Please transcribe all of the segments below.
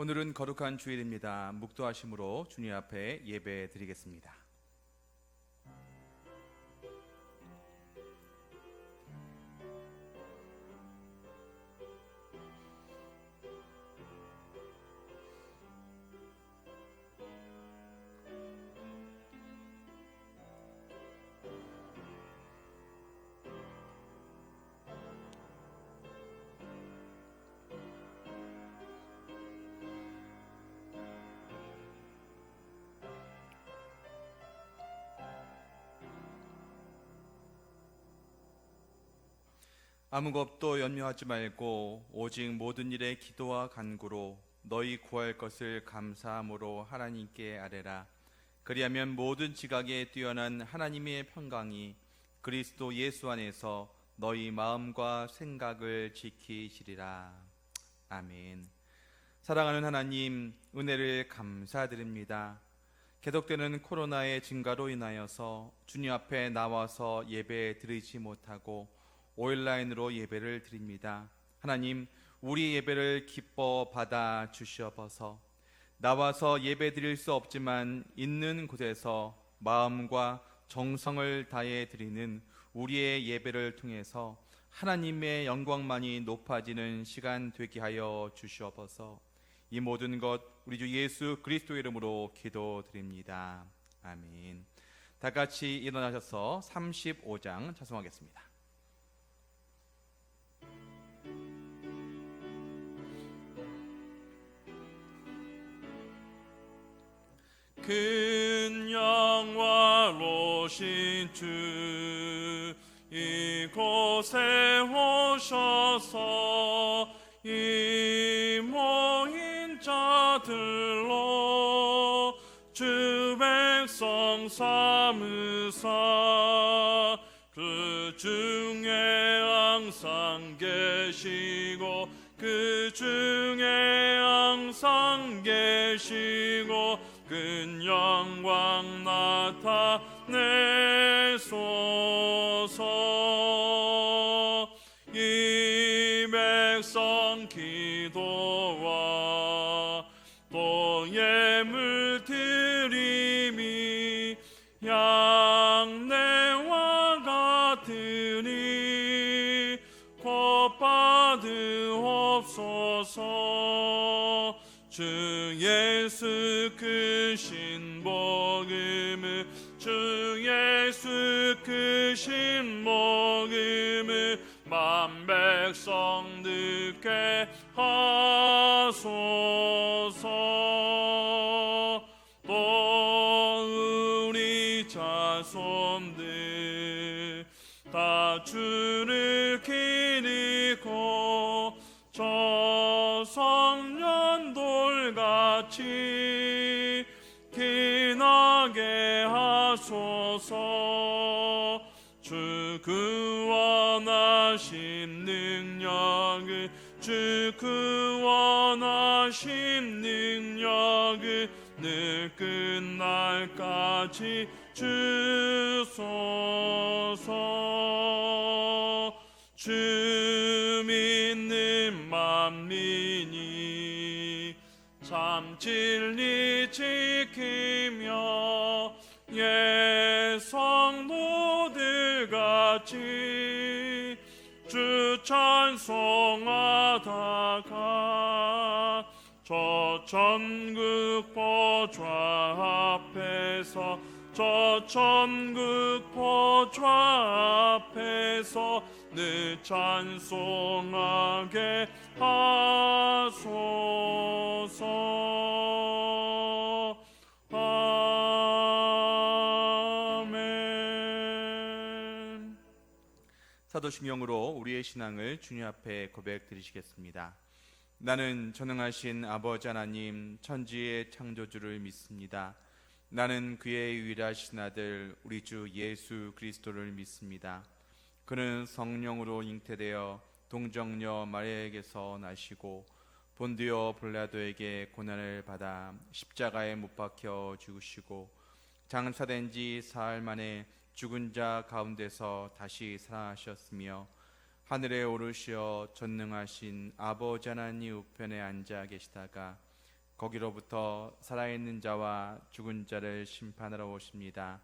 오늘은 거룩한 주일입니다. 묵도하심으로 주님 앞에 예배 드리겠습니다. 아무 것도 염려하지 말고 오직 모든 일에 기도와 간구로 너희 구할 것을 감사함으로 하나님께 아뢰라. 그리하면 모든 지각에 뛰어난 하나님의 평강이 그리스도 예수 안에서 너희 마음과 생각을 지키시리라. 아멘. 사랑하는 하나님, 은혜를 감사드립니다. 계속되는 코로나의 증가로 인하여서 주님 앞에 나와서 예배 드리지 못하고 온라인으로 예배를 드립니다. 하나님, 우리 예배를 기뻐 받아 주시옵소서. 나와서 예배 드릴 수 없지만 있는 곳에서 마음과 정성을 다해 드리는 우리의 예배를 통해서 하나님의 영광만이 높아지는 시간 되게 하여 주시옵소서. 이 모든 것 우리 주 예수 그리스도의 이름으로 기도드립니다. 아멘. 다 같이 일어나셔서 35장 찬송하겠습니다. 큰 영화로신 주 이곳에 오셔서 이 모인 자들로 주 백성 삼으사 그 중에 항상 계시고 그 중에 항상 계시고 큰 영광 나타내소서. 이 백성 기도와 또 예물 드림이 양내와 같으니 곧 받으옵소서. 주 예수 크신 복음을 주 예수 크신 복음을 만 백성 듣게 하소서. 또 우리 자손들 다 주를 기리고 저 성년돌같이 기나게 하소서. 주 구원하신 능력을 주 구원하신 능력을 늘 끝날까지 주소서. 주 믿는 만민이 참 진리 지키며 예 성도들같이 주 찬송하다가 저 천국 보좌 앞에서 저 천국 보좌 앞에서 늘 찬송하게 하소서. 아멘. 사도신경으로 우리의 신앙을 주님 앞에 고백 드리시겠습니다. 나는 전능하신 아버지 하나님 천지의 창조주를 믿습니다. 나는 그의 유일하신 아들 우리 주 예수 그리스도를 믿습니다. 그는 성령으로 잉태되어 동정녀 마리아에게서 나시고 본디오 빌라도에게 고난을 받아 십자가에 못 박혀 죽으시고 장사된 지 사흘 만에 죽은 자 가운데서 다시 살아나셨으며 하늘에 오르시어 전능하신 아버지 하나님 우편에 앉아 계시다가 거기로부터 살아있는 자와 죽은 자를 심판하러 오십니다.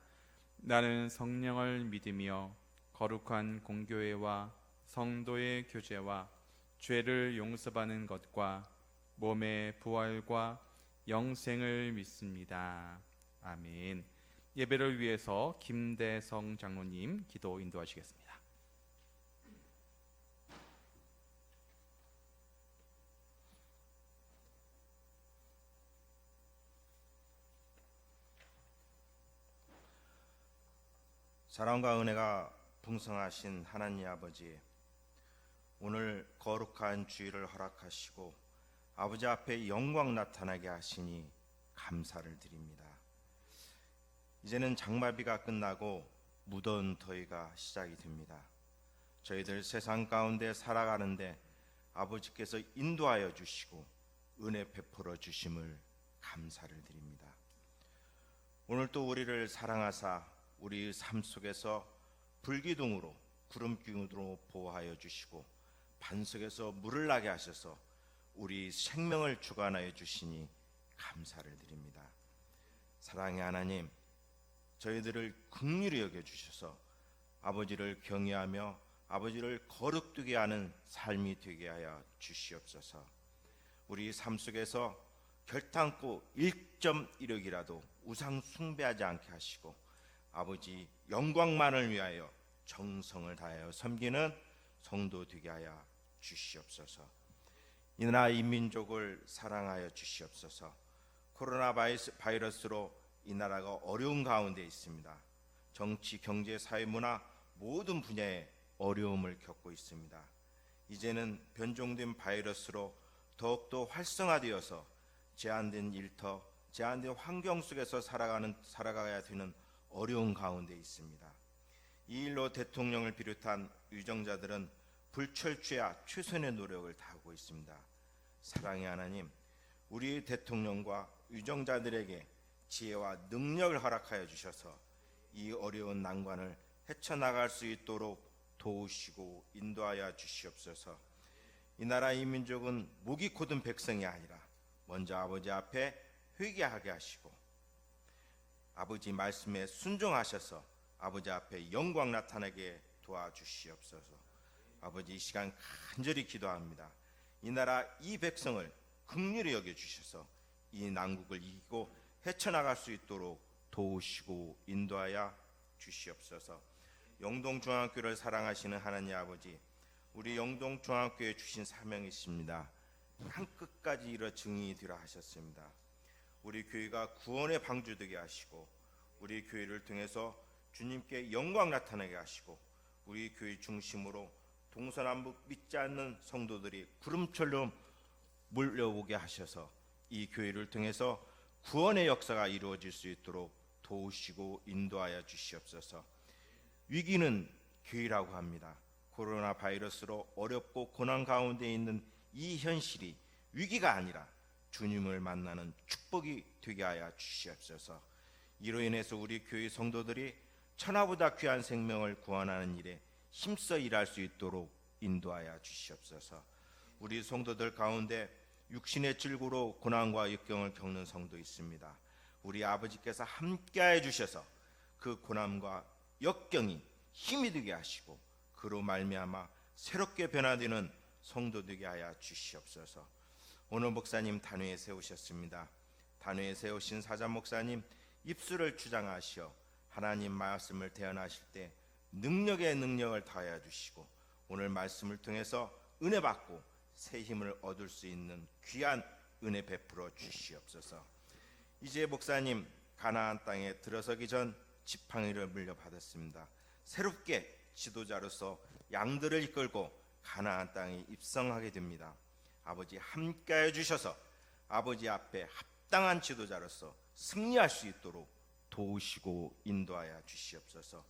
나는 성령을 믿으며 거룩한 공교회와 성도의 교제와 죄를 용서받는 것과 몸의 부활과 영생을 믿습니다. 아멘. 예배를 위해서 김대성 장로님 기도 인도하시겠습니다. 사랑과 은혜가 풍성하신 하나님 아버지, 오늘 거룩한 주일을 허락하시고 아버지 앞에 영광 나타나게 하시니 감사를 드립니다. 이제는 장마비가 끝나고 무더운 더위가 시작이 됩니다. 저희들 세상 가운데 살아가는데 아버지께서 인도하여 주시고 은혜 베풀어 주심을 감사를 드립니다. 오늘 또 우리를 사랑하사 우리 삶 속에서 불기둥으로 구름기둥으로 보호하여 주시고 반석에서 물을 나게 하셔서 우리 생명을 주관하여 주시니 감사를 드립니다. 사랑의 하나님, 저희들을 긍휼히 여겨 주셔서 아버지를 경외하며 아버지를 거룩되게 하는 삶이 되게 하여 주시옵소서. 우리 삶 속에서 결단코 1.1억이라도 우상 숭배하지 않게 하시고 아버지 영광만을 위하여 정성을 다하여 섬기는 성도 되게 하여 주시옵소서. 이 나라 이 민족을 사랑하여 주시옵소서. 코로나 바이러스로 이 나라가 어려운 가운데 있습니다. 정치, 경제, 사회, 문화 모든 분야에 어려움을 겪고 있습니다. 이제는 변종된 바이러스로 더욱더 활성화되어서 제한된 일터, 제한된 환경 속에서 살아가야 되는 어려운 가운데 있습니다. 이 일로 대통령을 비롯한 위정자들은 불철주야 최선의 노력을 다하고 있습니다. 사랑의 하나님, 우리 대통령과 위정자들에게 지혜와 능력을 허락하여 주셔서 이 어려운 난관을 헤쳐나갈 수 있도록 도우시고 인도하여 주시옵소서. 이 나라 이 민족은 목이 곧은 백성이 아니라 먼저 아버지 앞에 회개하게 하시고 아버지 말씀에 순종하셔서 아버지 앞에 영광 나타나게 도와주시옵소서. 아버지, 이 시간 간절히 기도합니다. 이 나라 이 백성을 긍휼히 여겨주셔서 이 난국을 이기고 헤쳐나갈 수 있도록 도우시고 인도하여 주시옵소서. 영동중앙교를 사랑하시는 하나님 아버지, 우리 영동중앙교에 주신 사명이 있습니다. 한 끝까지 이뤄 증인이 되라 하셨습니다. 우리 교회가 구원의 방주되게 하시고 우리 교회를 통해서 주님께 영광 나타나게 하시고 우리 교회 중심으로 동서남북 믿지 않는 성도들이 구름처럼 몰려오게 하셔서 이 교회를 통해서 구원의 역사가 이루어질 수 있도록 도우시고 인도하여 주시옵소서. 위기는 교회라고 합니다. 코로나 바이러스로 어렵고 고난 가운데 있는 이 현실이 위기가 아니라 주님을 만나는 축복이 되게 하여 주시옵소서. 이로 인해서 우리 교회 성도들이 천하보다 귀한 생명을 구원하는 일에 힘써 일할 수 있도록 인도하여 주시옵소서. 우리 성도들 가운데 육신의 질고로 고난과 역경을 겪는 성도 있습니다. 우리 아버지께서 함께하여 주셔서 그 고난과 역경이 힘이 되게 하시고 그로 말미암아 새롭게 변화되는 성도 되게 하여 주시옵소서. 오늘 목사님 단회에 세우셨습니다. 단회에 세우신 사자 목사님 입술을 주장하시어 하나님 말씀을 대언하실 때 능력의 능력을 다하여 주시고 오늘 말씀을 통해서 은혜 받고 새 힘을 얻을 수 있는 귀한 은혜 베풀어 주시옵소서. 이제 목사님 가나안 땅에 들어서기 전 지팡이를 물려받았습니다. 새롭게 지도자로서 양들을 이끌고 가나안 땅에 입성하게 됩니다. 아버지 함께해 주셔서 아버지 앞에 합당한 지도자로서 승리할 수 있도록 도우시고 인도하여 주시옵소서.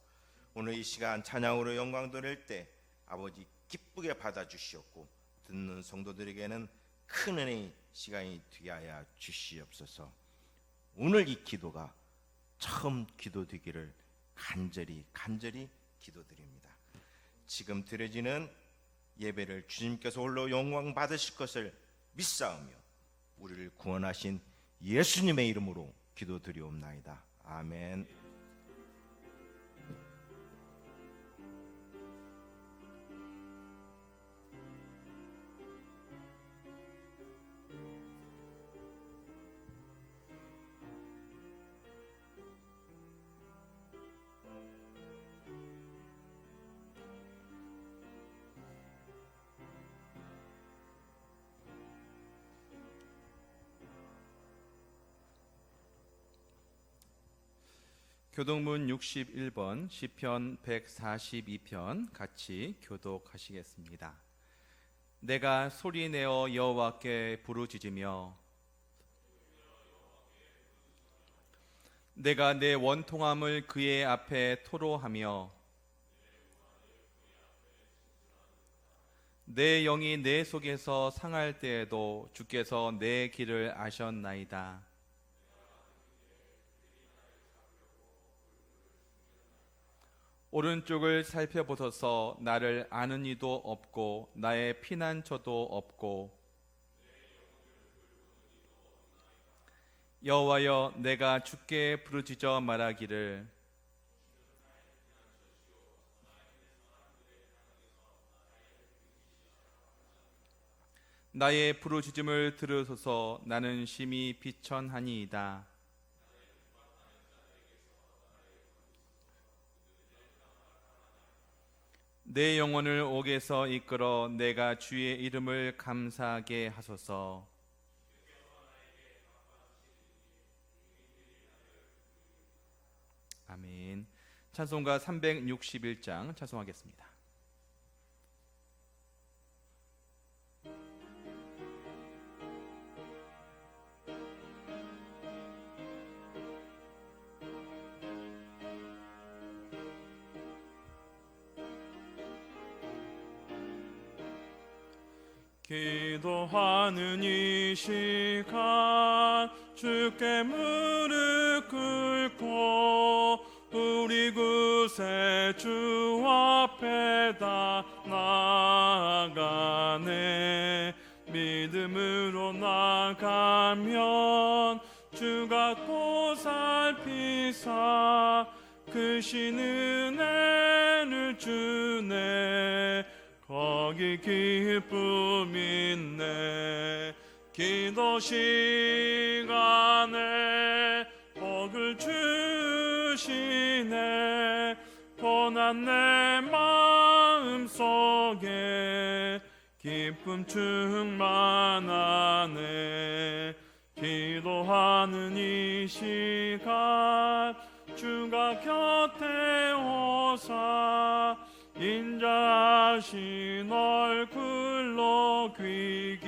오늘 이 시간 찬양으로 영광 돌릴 때 아버지 기쁘게 받아주시옵고 듣는 성도들에게는 큰 은혜의 시간이 되게 하여 주시옵소서. 오늘 이 기도가 처음 기도 되기를 간절히 기도드립니다. 지금 드려지는 예배를 주님께서 홀로 영광 받으실 것을 믿사오며 우리를 구원하신 예수님의 이름으로 기도드리옵나이다. 아멘. 교독문 61번 시편 142편 같이 교독하시겠습니다. 내가 소리내어 여호와께 부르짖으며 내가 내 원통함을 그의 앞에 토로하며 내 영이 내 속에서 상할 때에도 주께서 내 길을 아셨나이다. 오른쪽을 살펴보소서. 나를 아는 이도 없고 나의 피난처도 없고. 여호와여, 내가 주께 부르짖어 말하기를 나의 부르짖음을 들으소서. 나는 심히 비천하니이다. 내 영혼을 옥에서 이끌어 내가 주의 이름을 감사하게 하소서. 아멘. 찬송가 361장 찬송하겠습니다. 기도하는 이 시간 주께 무릎 꿇고 우리 구세주 앞에다 나아가네. 믿음으로 나가면 주가 또 살피사 크신 은혜를 주네. 거기 기쁨 있네. 기도 시간에 복을 주시네. 고난 내 마음 속에 기쁨 충만하네. 기도하는 이 시간 주가 곁에 오사 인자하신 얼굴로 귀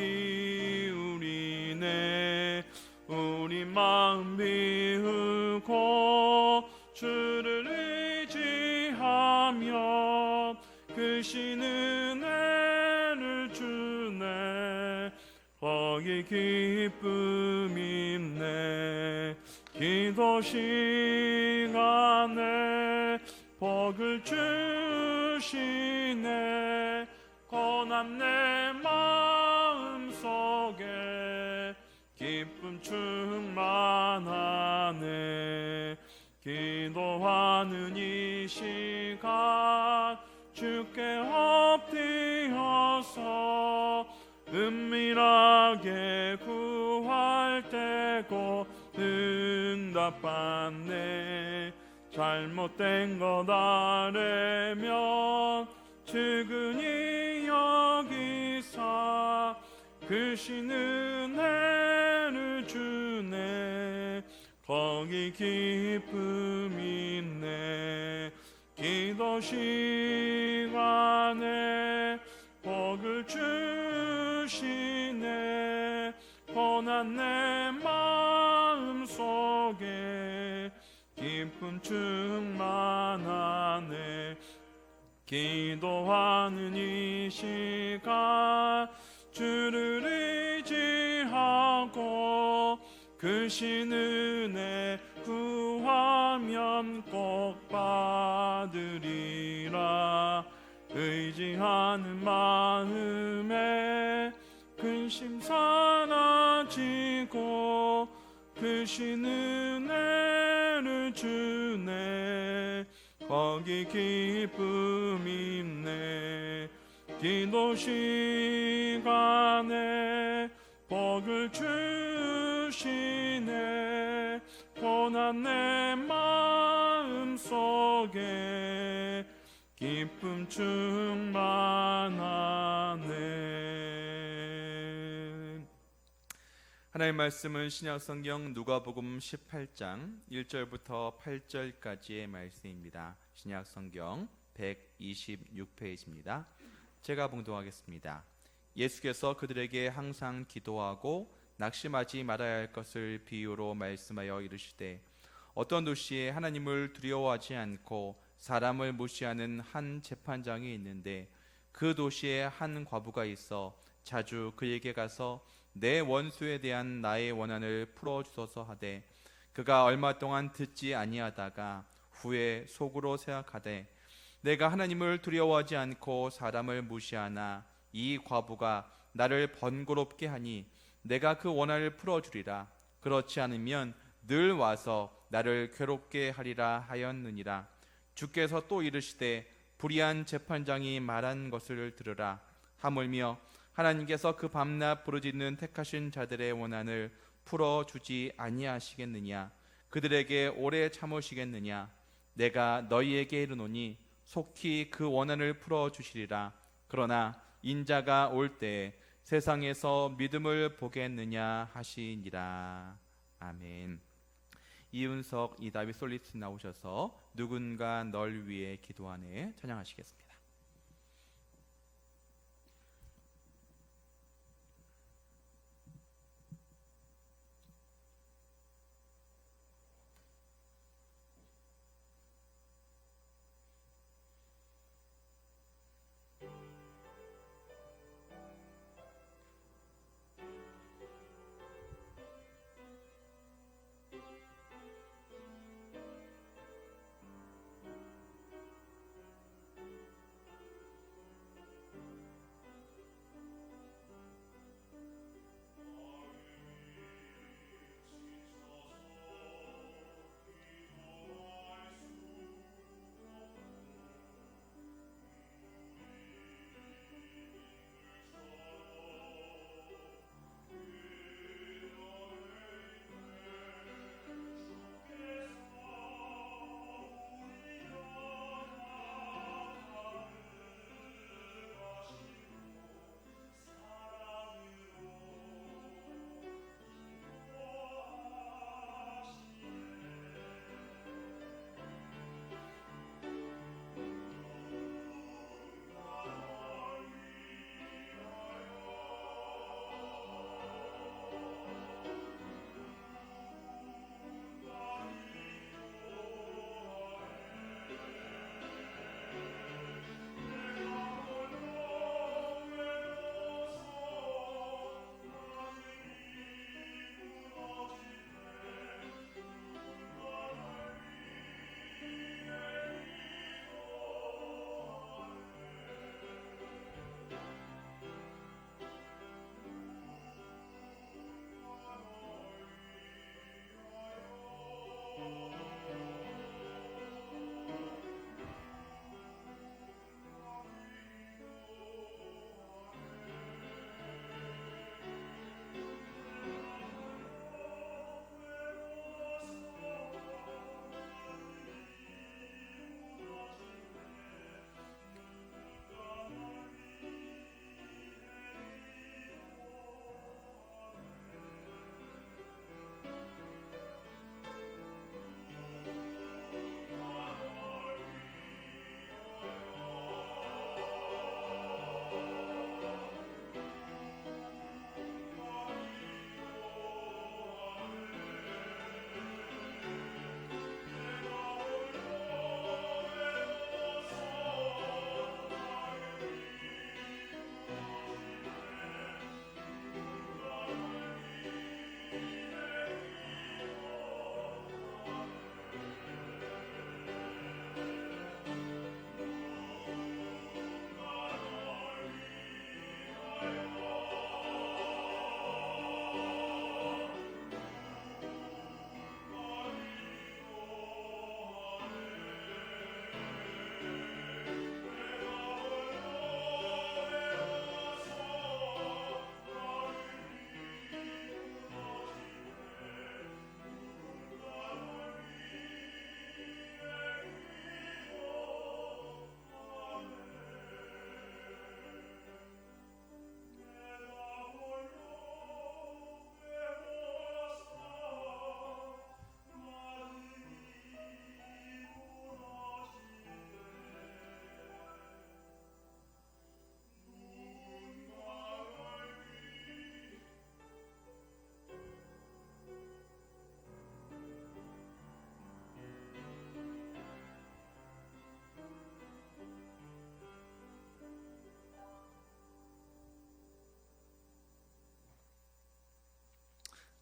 기울이네. 우리 마음 비우고 주를 의지하며 크신 은혜를 주네. 거기 기쁨 있네. 기도 시간에 복을 주시네. 고난 내 마음 속에 기쁨 충만하네. 기도하는 이 시간 주께 엎드려서 은밀하게 구할 때고 응답받네. 잘못된 것 아래면 측은히 여기사 크신 은혜를 주네. 거기 기쁨 있네. 기도 시간에 복을 주시네. 고난 내 마음 속에 기쁨 충만하네. 기도하는 이 시간 주를 의지하고 크신 은혜 구하면 꼭 받으리라. 의지하는 마음에 근심 사라지고 지고 크신 은혜를 주네. 거기 기쁨 있네. 기도 시간에 복을 주시네. 고난 내 마음 속에 기쁨 충만하네. 하나님의 말씀은 신약성경 누가복음 18장 1절부터 8절까지의 말씀입니다. 신약성경 126페이지입니다. 제가 봉독하겠습니다. 예수께서 그들에게 항상 기도하고 낙심하지 말아야 할 것을 비유로 말씀하여 이르시되, 어떤 도시에 하나님을 두려워하지 않고 사람을 무시하는 한 재판장이 있는데, 그 도시에 한 과부가 있어 자주 그에게 가서 내 원수에 대한 나의 원한을 풀어주소서 하되, 그가 얼마 동안 듣지 아니하다가 후에 속으로 생각하되, 내가 하나님을 두려워하지 않고 사람을 무시하나 이 과부가 나를 번거롭게 하니 내가 그 원한을 풀어주리라. 그렇지 않으면 늘 와서 나를 괴롭게 하리라 하였느니라. 주께서 또 이르시되, 불의한 재판장이 말한 것을 들으라. 하물며 하나님께서 그 밤낮 부르짖는 택하신 자들의 원한을 풀어주지 아니하시겠느냐? 그들에게 오래 참으시겠느냐? 내가 너희에게 이르노니 속히 그 원한을 풀어주시리라. 그러나 인자가 올 때에 세상에서 믿음을 보겠느냐 하시니라. 아멘. 이윤석, 이다윗 솔리스 나오셔서 누군가 널 위해 기도하네 찬양하시겠습니다.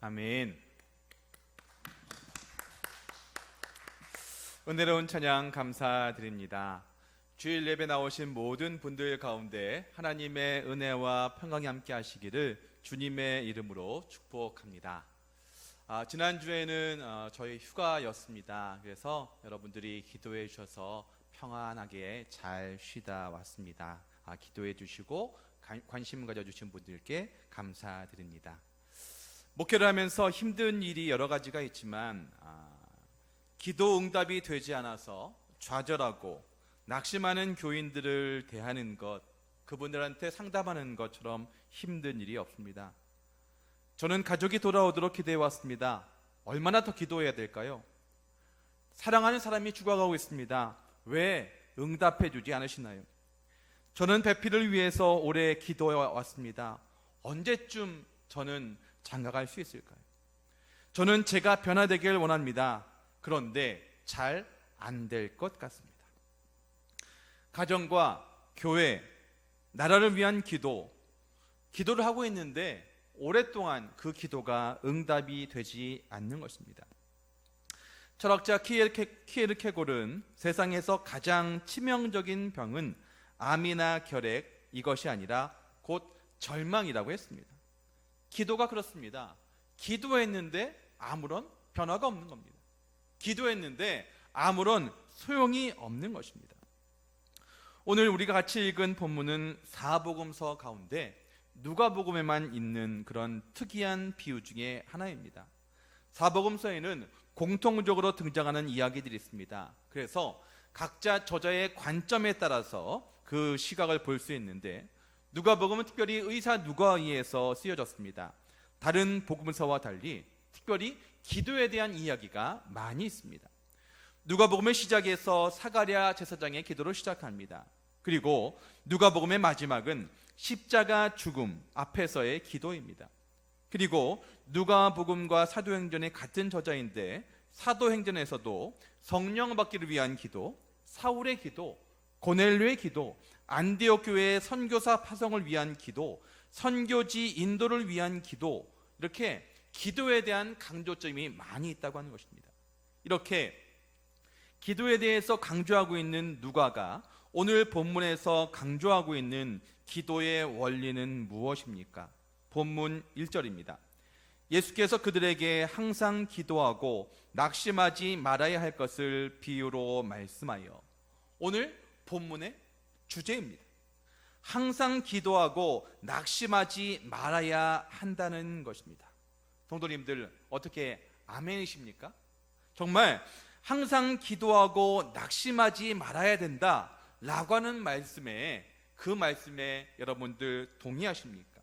아멘. 은혜로운 찬양 감사드립니다. 주일 예배 나오신 모든 분들 가운데 하나님의 은혜와 평강이 함께 하시기를 주님의 이름으로 축복합니다. 지난주에는 저희 휴가였습니다. 그래서 여러분들이 기도해 주셔서 평안하게 잘 쉬다 왔습니다. 기도해 주시고 관심 가져주신 분들께 감사드립니다. 목회를 하면서 힘든 일이 여러 가지가 있지만 기도 응답이 되지 않아서 좌절하고 낙심하는 교인들을 대하는 것, 그분들한테 상담하는 것처럼 힘든 일이 없습니다. 저는 가족이 돌아오도록 기도해 왔습니다. 얼마나 더 기도해야 될까요? 사랑하는 사람이 죽어가고 있습니다. 왜 응답해 주지 않으시나요? 저는 배필을 위해서 오래 기도해 왔습니다. 언제쯤 저는 장가갈 수 있을까요? 저는 제가 변화되길 원합니다. 그런데 잘 안 될 것 같습니다. 가정과 교회, 나라를 위한 기도를 하고 있는데 오랫동안 그 기도가 응답이 되지 않는 것입니다. 철학자 키에르케고르는 세상에서 가장 치명적인 병은 암이나 결핵, 이것이 아니라 곧 절망이라고 했습니다. 기도가 그렇습니다. 기도했는데 아무런 변화가 없는 겁니다. 기도했는데 아무런 소용이 없는 것입니다. 오늘 우리가 같이 읽은 본문은 사복음서 가운데 누가복음에만 있는 그런 특이한 비유 중에 하나입니다. 사복음서에는 공통적으로 등장하는 이야기들이 있습니다. 그래서 각자 저자의 관점에 따라서 그 시각을 볼 수 있는데 누가복음은 특별히 의사 누가에 의해서 쓰여졌습니다. 다른 복음서와 달리 특별히 기도에 대한 이야기가 많이 있습니다. 누가복음의 시작에서 사가랴 제사장의 기도로 시작합니다. 그리고 누가복음의 마지막은 십자가 죽음 앞에서의 기도입니다. 그리고 누가복음과 사도행전의 같은 저자인데 사도행전에서도 성령 받기를 위한 기도, 사울의 기도, 고넬료의 기도, 안디옥 교회의 선교사 파송을 위한 기도, 선교지 인도를 위한 기도, 이렇게 기도에 대한 강조점이 많이 있다고 하는 것입니다. 이렇게 기도에 대해서 강조하고 있는 누가가 오늘 본문에서 강조하고 있는 기도의 원리는 무엇입니까? 본문 1절입니다. 예수께서 그들에게 항상 기도하고 낙심하지 말아야 할 것을 비유로 말씀하여, 오늘 본문의 주제입니다. 항상 기도하고 낙심하지 말아야 한다는 것입니다. 성도님들 어떻게 아멘이십니까? 정말 항상 기도하고 낙심하지 말아야 된다라고 하는 말씀에, 그 말씀에 여러분들 동의하십니까?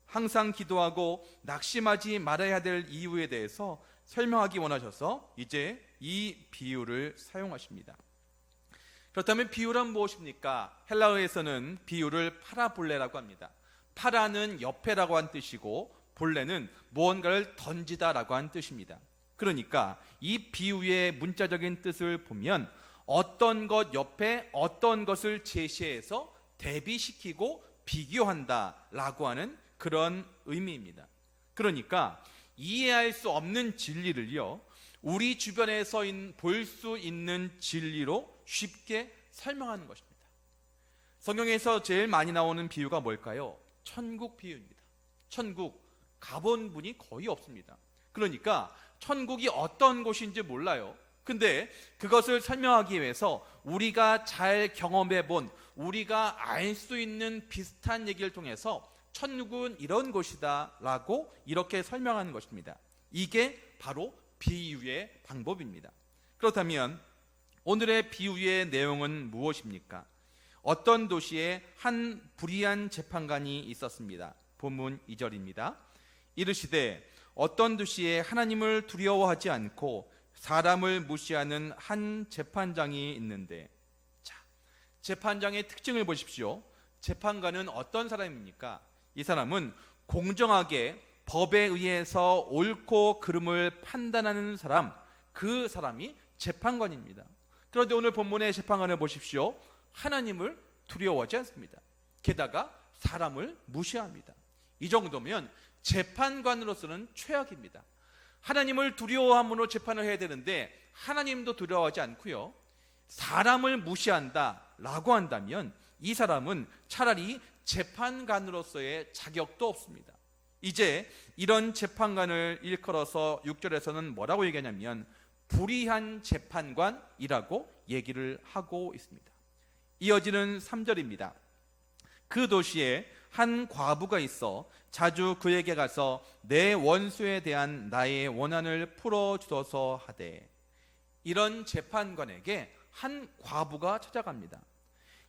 항상 기도하고 낙심하지 말아야 될 이유에 대해서 설명하기 원하셔서 이제 이 비유를 사용하십니다. 그렇다면 비유란 무엇입니까? 헬라어에서는 비유를 파라볼레라고 합니다. 파라는 옆에라고 한 뜻이고 볼레는 무언가를 던지다라고 한 뜻입니다. 그러니까 이 비유의 문자적인 뜻을 보면 어떤 것 옆에 어떤 것을 제시해서 대비시키고 비교한다라고 하는 그런 의미입니다. 그러니까 이해할 수 없는 진리를요, 우리 주변에서 볼 수 있는 진리로 쉽게 설명하는 것입니다. 성경에서 제일 많이 나오는 비유가 뭘까요? 천국 비유입니다. 천국 가본 분이 거의 없습니다. 그러니까 천국이 어떤 곳인지 몰라요. 근데 그것을 설명하기 위해서 우리가 잘 경험해 본, 우리가 알 수 있는 비슷한 얘기를 통해서 천국은 이런 곳이다 라고 이렇게 설명하는 것입니다. 이게 바로 비유의 방법입니다. 그렇다면 오늘의 비유의 내용은 무엇입니까? 어떤 도시에 한 불의한 재판관이 있었습니다. 본문 2절입니다. 이르시되 어떤 도시에 하나님을 두려워하지 않고 사람을 무시하는 한 재판장이 있는데, 자, 재판장의 특징을 보십시오. 재판관은 어떤 사람입니까? 이 사람은 공정하게 법에 의해서 옳고 그름을 판단하는 사람, 그 사람이 재판관입니다. 그런데 오늘 본문의 재판관을 보십시오. 하나님을 두려워하지 않습니다. 게다가 사람을 무시합니다. 이 정도면 재판관으로서는 최악입니다. 하나님을 두려워함으로 재판을 해야 되는데 하나님도 두려워하지 않고요, 사람을 무시한다라고 한다면 이 사람은 차라리 재판관으로서의 자격도 없습니다. 이제 이런 재판관을 일컬어서 6절에서는 뭐라고 얘기하냐면 불의한 재판관이라고 얘기를 하고 있습니다. 이어지는 3절입니다. 그 도시에 한 과부가 있어 자주 그에게 가서 내 원수에 대한 나의 원한을 풀어주소서 하되. 이런 재판관에게 한 과부가 찾아갑니다.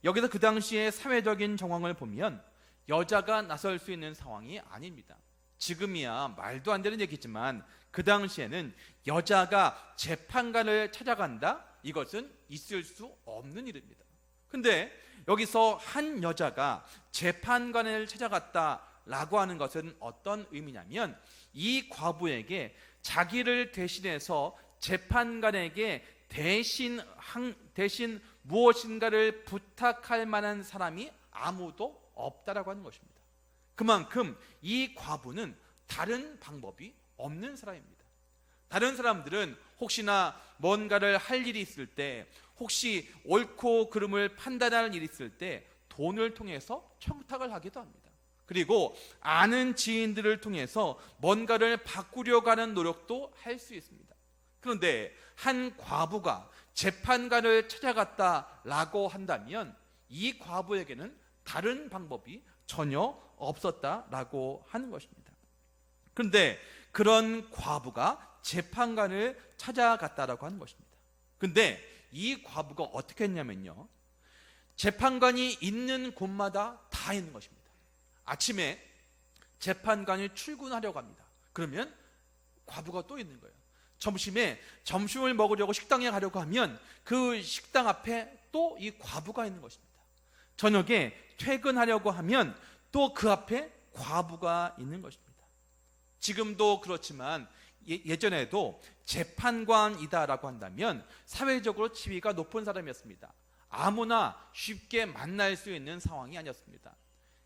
여기서 그 당시의 사회적인 정황을 보면 여자가 나설 수 있는 상황이 아닙니다. 지금이야 말도 안 되는 얘기지만 그 당시에는 여자가 재판관을 찾아간다? 이것은 있을 수 없는 일입니다. 근데 여기서 한 여자가 재판관을 찾아갔다라고 하는 것은 어떤 의미냐면 이 과부에게 자기를 대신해서 재판관에게 대신 무엇인가를 부탁할 만한 사람이 아무도 없다라고 하는 것입니다. 그만큼 이 과부는 다른 방법이 없는 사람입니다. 다른 사람들은 혹시나 뭔가를 할 일이 있을 때, 혹시 옳고 그름을 판단할 일이 있을 때 돈을 통해서 청탁을 하기도 합니다. 그리고 아는 지인들을 통해서 뭔가를 바꾸려고 하는 노력도 할 수 있습니다. 그런데 한 과부가 재판관을 찾아갔다라고 한다면 이 과부에게는 다른 방법이 전혀 없었다라고 하는 것입니다. 그런데 그런 과부가 재판관을 찾아갔다라고 하는 것입니다. 그런데 이 과부가 어떻게 했냐면요, 재판관이 있는 곳마다 다 있는 것입니다. 아침에 재판관이 출근하려고 합니다. 그러면 과부가 또 있는 거예요. 점심에 점심을 먹으려고 식당에 가려고 하면 그 식당 앞에 또 이 과부가 있는 것입니다. 저녁에 퇴근하려고 하면 또 그 앞에 과부가 있는 것입니다. 지금도 그렇지만 예전에도 재판관이다라고 한다면 사회적으로 지위가 높은 사람이었습니다. 아무나 쉽게 만날 수 있는 상황이 아니었습니다.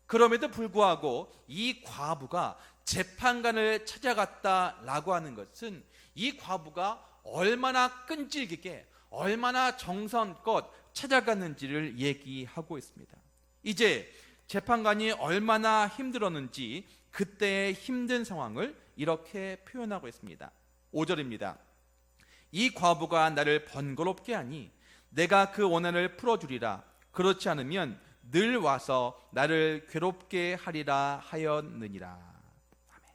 그럼에도 불구하고 이 과부가 재판관을 찾아갔다라고 하는 것은 이 과부가 얼마나 끈질기게, 얼마나 정성껏 찾아갔는지를 얘기하고 있습니다. 이제 재판관이 얼마나 힘들었는지 그때의 힘든 상황을 이렇게 표현하고 있습니다. 5절입니다. 이 과부가 나를 번거롭게 하니 내가 그 원한을 풀어주리라. 그렇지 않으면 늘 와서 나를 괴롭게 하리라 하였느니라. 아멘.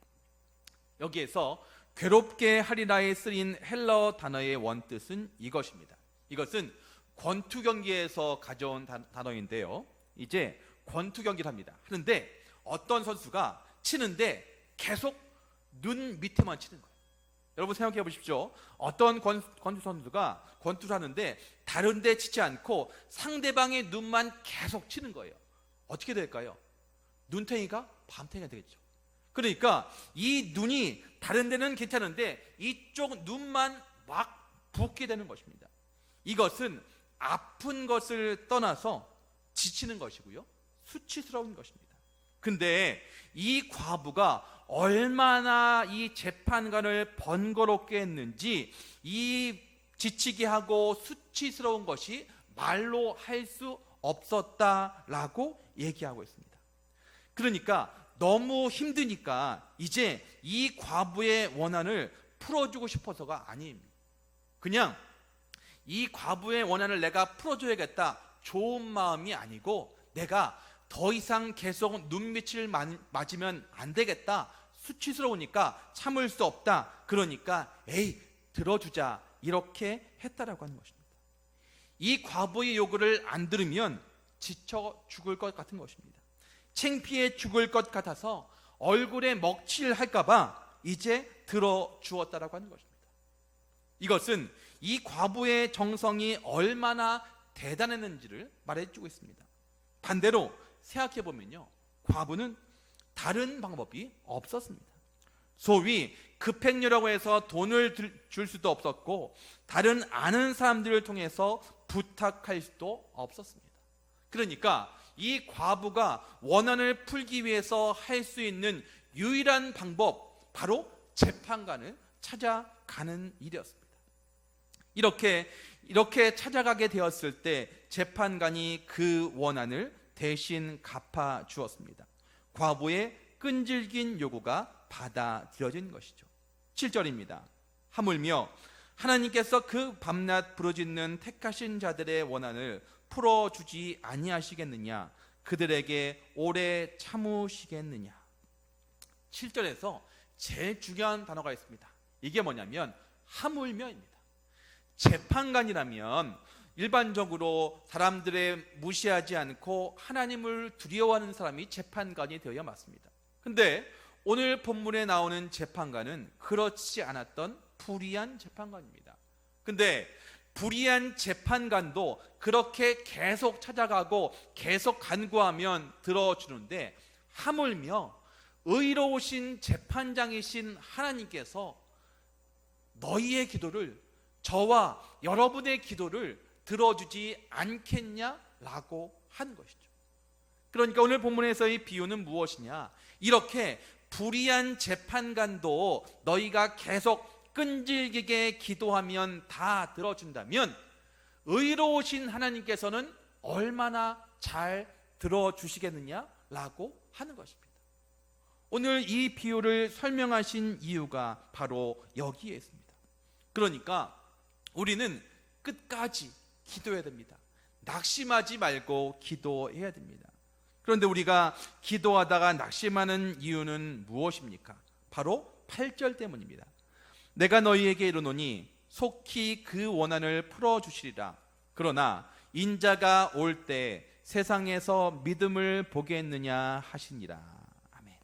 여기에서 괴롭게 하리라에 쓰인 헬러 단어의 원뜻은 이것입니다. 이것은 권투 경기에서 가져온 단어인데요, 이제 권투 경기를 합니다. 하는데 어떤 선수가 치는데 계속 눈 밑에만 치는 거예요. 여러분 생각해 보십시오. 어떤 권투 선수가 권투를 하는데 다른 데 치지 않고 상대방의 눈만 계속 치는 거예요. 어떻게 될까요? 눈탱이가 밤탱이가 되겠죠. 그러니까 이 눈이 다른 데는 괜찮은데 이쪽 눈만 막 붓게 되는 것입니다. 이것은 아픈 것을 떠나서 지치는 것이고요, 수치스러운 것입니다. 근데 이 과부가 얼마나 이 재판관을 번거롭게 했는지 이 지치게 하고 수치스러운 것이 말로 할 수 없었다라고 얘기하고 있습니다. 그러니까 너무 힘드니까 이제 이 과부의 원한을 풀어주고 싶어서가 아닙니다. 그냥 이 과부의 원한을 내가 풀어줘야겠다, 좋은 마음이 아니고 내가 더 이상 계속 눈밑을 맞으면 안 되겠다, 수치스러우니까 참을 수 없다, 그러니까 에이 들어주자, 이렇게 했다라고 하는 것입니다. 이 과부의 요구를 안 들으면 지쳐 죽을 것 같은 것입니다. 창피해 죽을 것 같아서 얼굴에 먹칠할까 봐 이제 들어주었다라고 하는 것입니다. 이것은 이 과부의 정성이 얼마나 대단했는지를 말해주고 있습니다. 반대로 생각해 보면요, 과부는 다른 방법이 없었습니다. 소위 급행료라고 해서 돈을 줄 수도 없었고 다른 아는 사람들을 통해서 부탁할 수도 없었습니다. 그러니까 이 과부가 원한을 풀기 위해서 할 수 있는 유일한 방법, 바로 재판관을 찾아가는 일이었습니다. 이렇게 찾아가게 되었을 때 재판관이 그 원한을 대신 갚아 주었습니다. 과부의 끈질긴 요구가 받아들여진 것이죠. 7절입니다. 하물며 하나님께서 그 밤낮 부르짖는 택하신 자들의 원한을 풀어주지 아니하시겠느냐, 그들에게 오래 참으시겠느냐. 7절에서 제일 중요한 단어가 있습니다. 이게 뭐냐면 하물며입니다. 재판관이라면 일반적으로 사람들의 무시하지 않고 하나님을 두려워하는 사람이 재판관이 되어야 맞습니다. 근데 오늘 본문에 나오는 재판관은 그렇지 않았던 불의한 재판관입니다. 근데 불의한 재판관도 그렇게 계속 찾아가고 계속 간구하면 들어주는데, 하물며 의로우신 재판장이신 하나님께서 너희의 기도를, 저와 여러분의 기도를 들어주지 않겠냐라고 하는 것이죠. 그러니까 오늘 본문에서의 비유는 무엇이냐, 이렇게 불의한 재판관도 너희가 계속 끈질기게 기도하면 다 들어준다면 의로우신 하나님께서는 얼마나 잘 들어주시겠느냐라고 하는 것입니다. 오늘 이 비유를 설명하신 이유가 바로 여기에 있습니다. 그러니까 우리는 끝까지 기도해야 됩니다. 낙심하지 말고 기도해야 됩니다. 그런데 우리가 기도하다가 낙심하는 이유는 무엇입니까? 바로 8절 때문입니다. 내가 너희에게 이르노니 속히 그 원한을 풀어주시리라. 그러나 인자가 올 때 세상에서 믿음을 보겠느냐 하시니라. 아멘.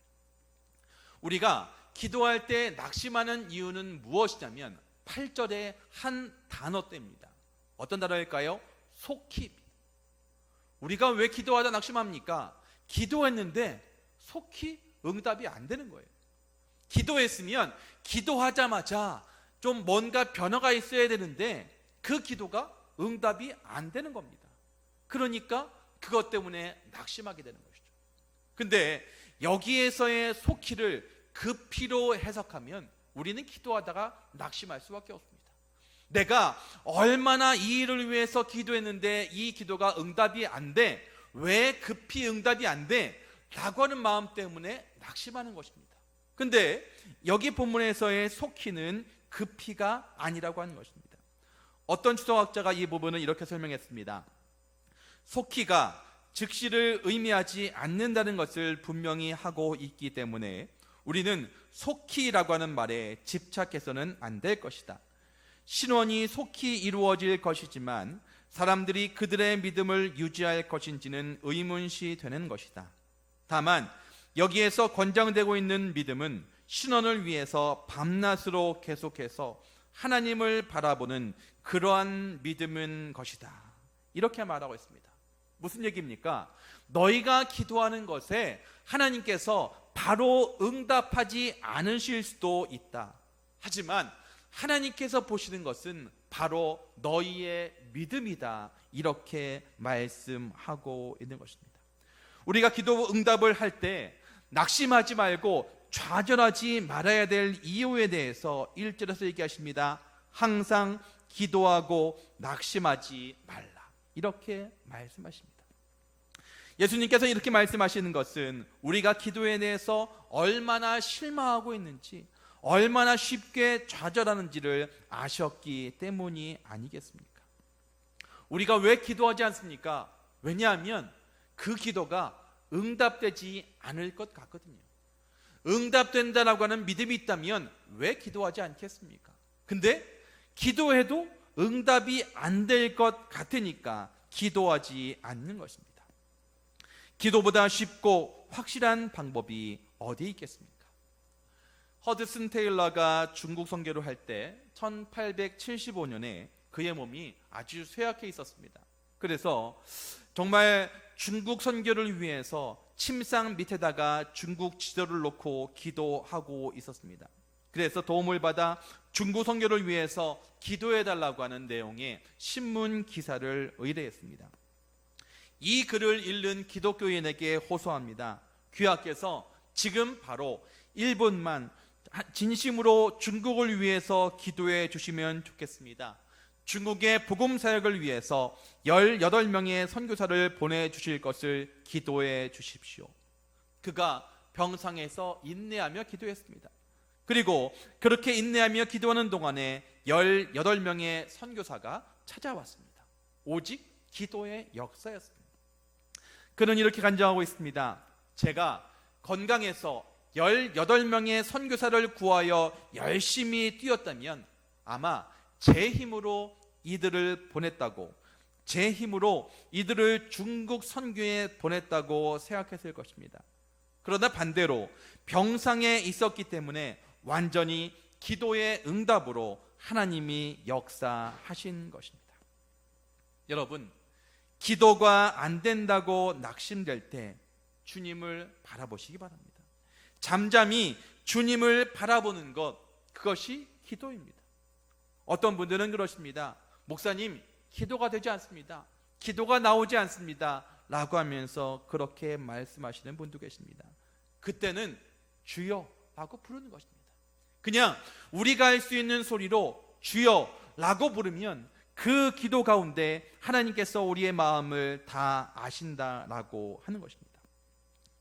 우리가 기도할 때 낙심하는 이유는 무엇이냐면 8절의 한 단어 때문입니다. 어떤 단어일까요? 속히. 우리가 왜 기도하다 낙심합니까? 기도했는데 속히 응답이 안 되는 거예요. 기도했으면 기도하자마자 좀 뭔가 변화가 있어야 되는데 그 기도가 응답이 안 되는 겁니다. 그러니까 그것 때문에 낙심하게 되는 것이죠. 근데 여기에서의 속히를 급히로 해석하면 우리는 기도하다가 낙심할 수밖에 없습니다. 내가 얼마나 이 일을 위해서 기도했는데 이 기도가 응답이 안 돼, 왜 급히 응답이 안 돼? 라고 하는 마음 때문에 낙심하는 것입니다. 근데 여기 본문에서의 속히는 급히가 아니라고 하는 것입니다. 어떤 주석학자가 이 부분을 이렇게 설명했습니다. 속히가 즉시를 의미하지 않는다는 것을 분명히 하고 있기 때문에 우리는 속히라고 하는 말에 집착해서는 안 될 것이다. 신원이 속히 이루어질 것이지만 사람들이 그들의 믿음을 유지할 것인지는 의문시 되는 것이다. 다만 여기에서 권장되고 있는 믿음은 신원을 위해서 밤낮으로 계속해서 하나님을 바라보는 그러한 믿음인 것이다. 이렇게 말하고 있습니다. 무슨 얘기입니까? 너희가 기도하는 것에 하나님께서 바로 응답하지 않으실 수도 있다. 하지만 하나님께서 보시는 것은 바로 너희의 믿음이다. 이렇게 말씀하고 있는 것입니다. 우리가 기도 응답을 할 때 낙심하지 말고 좌절하지 말아야 될 이유에 대해서 1절에서 얘기하십니다. 항상 기도하고 낙심하지 말라. 이렇게 말씀하십니다. 예수님께서 이렇게 말씀하시는 것은 우리가 기도에 대해서 얼마나 실망하고 있는지, 얼마나 쉽게 좌절하는지를 아셨기 때문이 아니겠습니까? 우리가 왜 기도하지 않습니까? 왜냐하면 그 기도가 응답되지 않을 것 같거든요. 응답된다라고 하는 믿음이 있다면 왜 기도하지 않겠습니까? 근데 기도해도 응답이 안 될 것 같으니까 기도하지 않는 것입니다. 기도보다 쉽고 확실한 방법이 어디 있겠습니까? 허드슨 테일러가 중국 선교를 할 때 1875년에 그의 몸이 아주 쇠약해 있었습니다. 그래서 정말 중국 선교를 위해서 침상 밑에다가 중국 지도를 놓고 기도하고 있었습니다. 그래서 도움을 받아 중국 선교를 위해서 기도해달라고 하는 내용의 신문 기사를 의뢰했습니다. 이 글을 읽는 기독교인에게 호소합니다. 귀하께서 지금 바로 1분만 진심으로 중국을 위해서 기도해 주시면 좋겠습니다. 중국의 복음 사역을 위해서 18명의 선교사를 보내주실 것을 기도해 주십시오. 그가 병상에서 인내하며 기도했습니다. 그리고 그렇게 인내하며 기도하는 동안에 18명의 선교사가 찾아왔습니다. 오직 기도의 역사였습니다. 그는 이렇게 간증하고 있습니다. 제가 건강해서 18명의 선교사를 구하여 열심히 뛰었다면 아마 제 힘으로 이들을 보냈다고, 제 힘으로 이들을 중국 선교에 보냈다고 생각했을 것입니다. 그러나 반대로 병상에 있었기 때문에 완전히 기도의 응답으로 하나님이 역사하신 것입니다. 여러분, 기도가 안 된다고 낙심될 때 주님을 바라보시기 바랍니다. 잠잠히 주님을 바라보는 것, 그것이 기도입니다. 어떤 분들은 그러십니다. 목사님, 기도가 되지 않습니다. 기도가 나오지 않습니다. 라고 하면서 그렇게 말씀하시는 분도 계십니다. 그때는 주여 라고 부르는 것입니다. 그냥 우리가 할 수 있는 소리로 주여 라고 부르면 그 기도 가운데 하나님께서 우리의 마음을 다 아신다라고 하는 것입니다.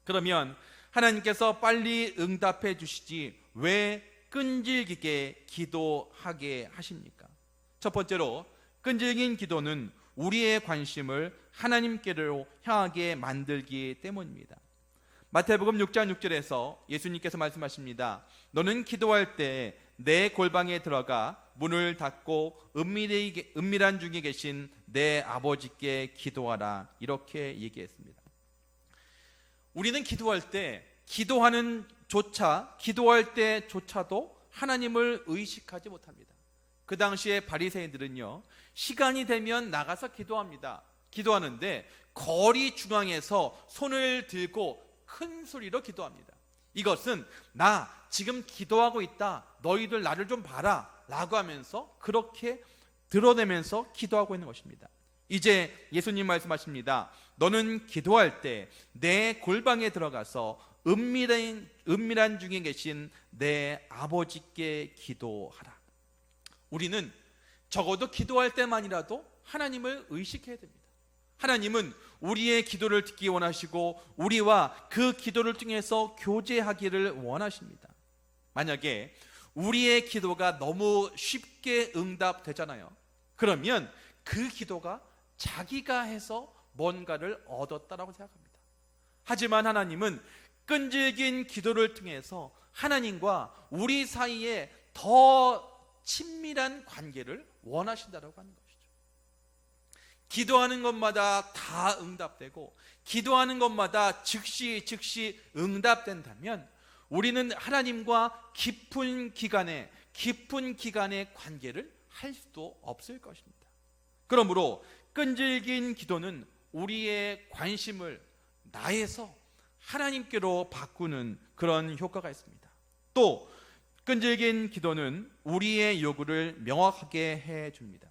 그러면 하나님께서 빨리 응답해 주시지 왜 끈질기게 기도하게 하십니까? 첫 번째로, 끈질긴 기도는 우리의 관심을 하나님께로 향하게 만들기 때문입니다. 마태복음 6장 6절에서 예수님께서 말씀하십니다. 너는 기도할 때 내 골방에 들어가 문을 닫고 은밀한 중에 계신 내 아버지께 기도하라, 이렇게 얘기했습니다. 우리는 기도할 때조차도 하나님을 의식하지 못합니다. 그 당시에 바리새인들은요, 시간이 되면 나가서 기도합니다. 기도하는데 거리 중앙에서 손을 들고 큰 소리로 기도합니다. 이것은 나 지금 기도하고 있다, 너희들 나를 좀 봐라 라고 하면서 그렇게 드러내면서 기도하고 있는 것입니다. 이제 예수님 말씀하십니다. 너는 기도할 때 내 골방에 들어가서 은밀한 중에 계신 내 아버지께 기도하라. 우리는 적어도 기도할 때만이라도 하나님을 의식해야 됩니다. 하나님은 우리의 기도를 듣기 원하시고 우리와 그 기도를 통해서 교제하기를 원하십니다. 만약에 우리의 기도가 너무 쉽게 응답되잖아요. 그러면 그 기도가 자기가 해서 뭔가를 얻었다라고 생각합니다. 하지만 하나님은 끈질긴 기도를 통해서 하나님과 우리 사이에 더 친밀한 관계를 원하신다라고 하는 것이죠. 기도하는 것마다 다 응답되고 기도하는 것마다 즉시 응답된다면 우리는 하나님과 깊은 기간의 관계를 할 수도 없을 것입니다. 그러므로 끈질긴 기도는 우리의 관심을 나에서 하나님께로 바꾸는 그런 효과가 있습니다. 또 끈질긴 기도는 우리의 요구를 명확하게 해줍니다.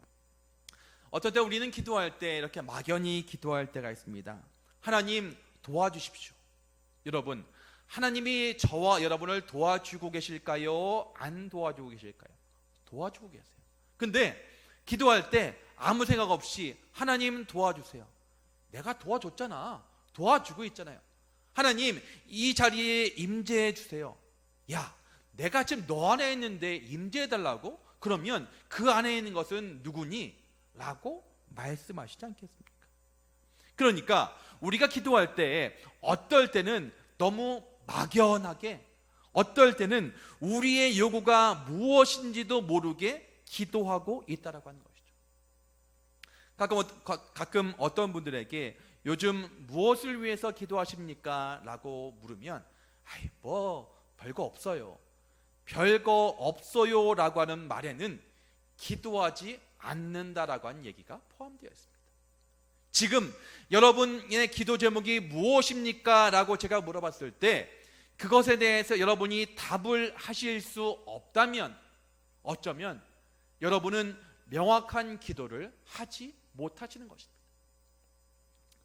어떨 때 우리는 기도할 때 이렇게 막연히 기도할 때가 있습니다. 하나님 도와주십시오. 여러분, 하나님이 저와 여러분을 도와주고 계실까요? 안 도와주고 계실까요? 도와주고 계세요. 근데 기도할 때 아무 생각 없이 하나님 도와주세요. 내가 도와줬잖아. 도와주고 있잖아요. 하나님 이 자리에 임재해 주세요. 야, 내가 지금 너 안에 있는데 임재해 달라고? 그러면 그 안에 있는 것은 누구니? 라고 말씀하시지 않겠습니까? 그러니까 우리가 기도할 때 어떨 때는 너무 막연하게, 어떨 때는 우리의 요구가 무엇인지도 모르게 기도하고 있다라고 하는 것이죠. 가끔 어떤 분들에게 요즘 무엇을 위해서 기도하십니까? 라고 물으면 별거 없어요. 별거 없어요 라고 하는 말에는 기도하지 않는다라고 하는 얘기가 포함되어 있습니다. 지금 여러분의 기도 제목이 무엇입니까? 라고 제가 물어봤을 때 그것에 대해서 여러분이 답을 하실 수 없다면 어쩌면 여러분은 명확한 기도를 하지 못하시는 것입니다.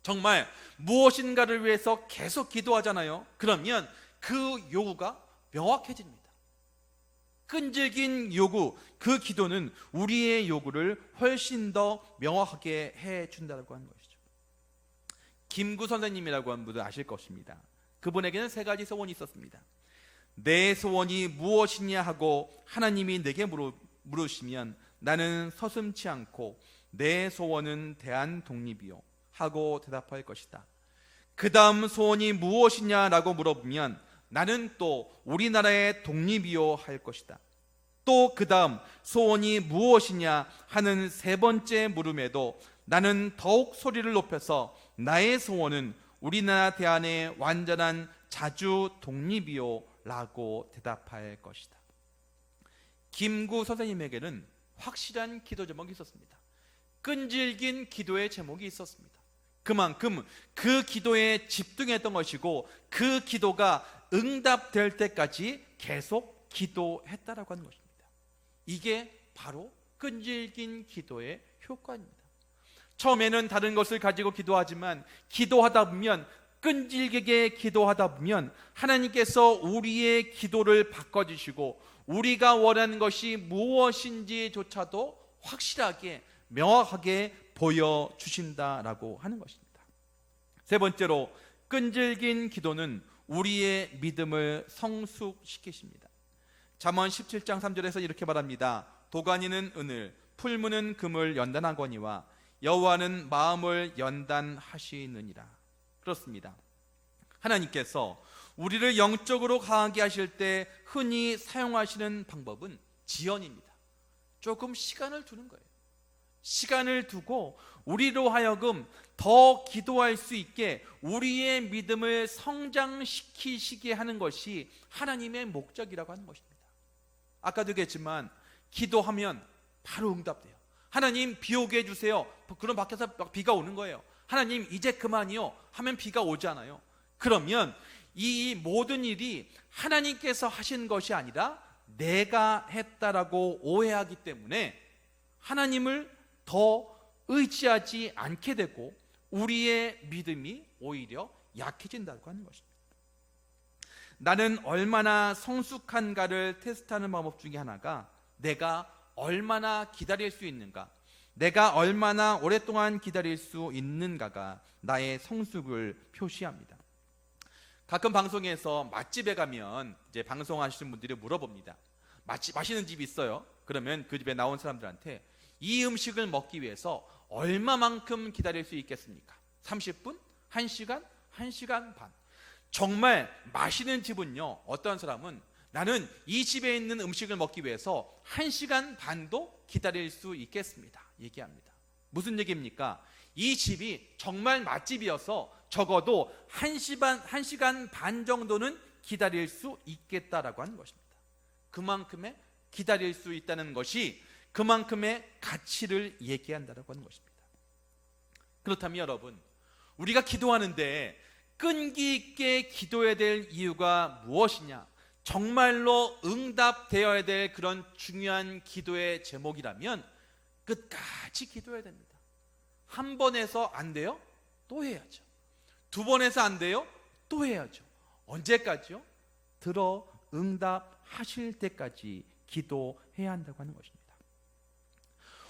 정말 무엇인가를 위해서 계속 기도하잖아요. 그러면 그 요구가 명확해집니다. 끈질긴 요구, 그 기도는 우리의 요구를 훨씬 더 명확하게 해준다고 하는 것이죠. 김구 선생님이라고 하는 분들 아실 것입니다. 그분에게는 3가지 소원이 있었습니다. 내 소원이 무엇이냐 하고 하나님이 내게 물으시면 나는 서슴지 않고 내 소원은 대한독립이요 하고 대답할 것이다. 그 다음 소원이 무엇이냐라고 물어보면 나는 또 우리나라의 독립이요 할 것이다. 또 그 다음 소원이 무엇이냐 하는 3번째 물음에도 나는 더욱 소리를 높여서 나의 소원은 우리나라 대한의 완전한 자주 독립이요 라고 대답할 것이다. 김구 선생님에게는 확실한 기도 제목이 있었습니다. 끈질긴 기도의 제목이 있었습니다. 그만큼 그 기도에 집중했던 것이고 그 기도가 응답될 때까지 계속 기도했다라고 하는 것입니다. 이게 바로 끈질긴 기도의 효과입니다. 처음에는 다른 것을 가지고 기도하지만 기도하다 보면, 끈질기게 기도하다 보면 하나님께서 우리의 기도를 바꿔주시고 우리가 원하는 것이 무엇인지조차도 확실하게 명확하게 보여주신다라고 하는 것입니다. 3번째로, 끈질긴 기도는 우리의 믿음을 성숙시키십니다. 잠언 17장 3절에서 이렇게 말합니다. 도가니는 은을, 풀무는 금을 연단하거니와 여호와는 마음을 연단하시느니라. 그렇습니다. 하나님께서 우리를 영적으로 강하게 하실 때 흔히 사용하시는 방법은 지연입니다. 조금 시간을 두는 거예요. 시간을 두고 우리로 하여금 더 기도할 수 있게 우리의 믿음을 성장시키시게 하는 것이 하나님의 목적이라고 하는 것입니다. 아까도 얘기했지만 기도하면 바로 응답돼요. 하나님 비 오게 해주세요. 그럼 밖에서 비가 오는 거예요. 하나님 이제 그만이요 하면 비가 오잖아요. 그러면 이 모든 일이 하나님께서 하신 것이 아니라 내가 했다라고 오해하기 때문에 하나님을 더 의지하지 않게 되고 우리의 믿음이 오히려 약해진다고 하는 것입니다. 나는 얼마나 성숙한가를 테스트하는 방법 중에 하나가 내가 얼마나 기다릴 수 있는가, 내가 얼마나 오랫동안 기다릴 수 있는가가 나의 성숙을 표시합니다. 가끔 방송에서 맛집에 가면 이제 방송하시는 분들이 물어봅니다. 맛있는 집이 있어요. 그러면 그 집에 나온 사람들한테 이 음식을 먹기 위해서 얼마만큼 기다릴 수 있겠습니까? 30분? 1시간? 1시간 반. 정말 맛있는 집은요, 어떤 사람은 나는 이 집에 있는 음식을 먹기 위해서 1시간 반도 기다릴 수 있겠습니다 얘기합니다. 무슨 얘기입니까? 이 집이 정말 맛집이어서 적어도 1시간 반 정도는 기다릴 수 있겠다라고 하는 것입니다. 그만큼의 기다릴 수 있다는 것이 그만큼의 가치를 얘기한다라고 하는 것입니다. 그렇다면 여러분, 우리가 기도하는데 끈기 있게 기도해야 될 이유가 무엇이냐? 정말로 응답되어야 될 그런 중요한 기도의 제목이라면 끝까지 기도해야 됩니다. 한 번 해서 안 돼요? 또 해야죠. 2번 해서 안 돼요? 또 해야죠. 언제까지요? 들어 응답하실 때까지 기도해야 한다고 하는 것입니다.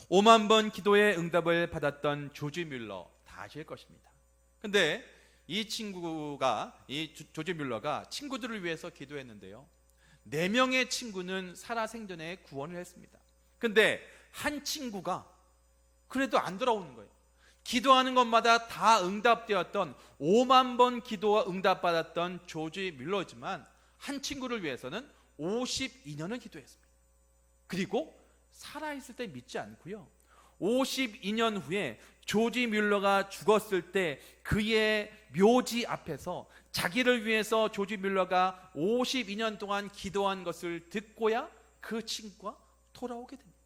5만 번 기도의 응답을 받았던 조지 뮬러 다 아실 것입니다. 근데 이 조지 뮬러가 친구들을 위해서 기도했는데요, 4명의 친구는 살아생전에 구원을 했습니다. 근데 한 친구가 그래도 안 돌아오는 거예요. 기도하는 것마다 다 응답되었던 5만 번 기도와 응답받았던 조지 뮬러지만 한 친구를 위해서는 52년을 기도했습니다. 그리고 살아있을 때 믿지 않고요, 52년 후에 조지 뮬러가 죽었을 때 그의 묘지 앞에서 자기를 위해서 조지 뮬러가 52년 동안 기도한 것을 듣고야 그 친구가 돌아오게 됩니다.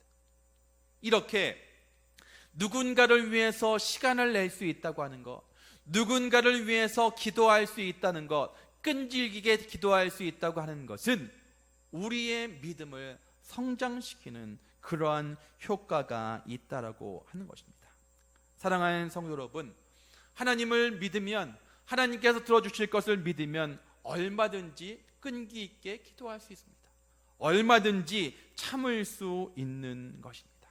이렇게 누군가를 위해서 시간을 낼 수 있다고 하는 것, 누군가를 위해서 기도할 수 있다는 것, 끈질기게 기도할 수 있다고 하는 것은 우리의 믿음을 성장시키는 그러한 효과가 있다라고 하는 것입니다. 사랑하는 성도 여러분, 하나님을 믿으면, 하나님께서 들어주실 것을 믿으면 얼마든지 끈기 있게 기도할 수 있습니다. 얼마든지 참을 수 있는 것입니다.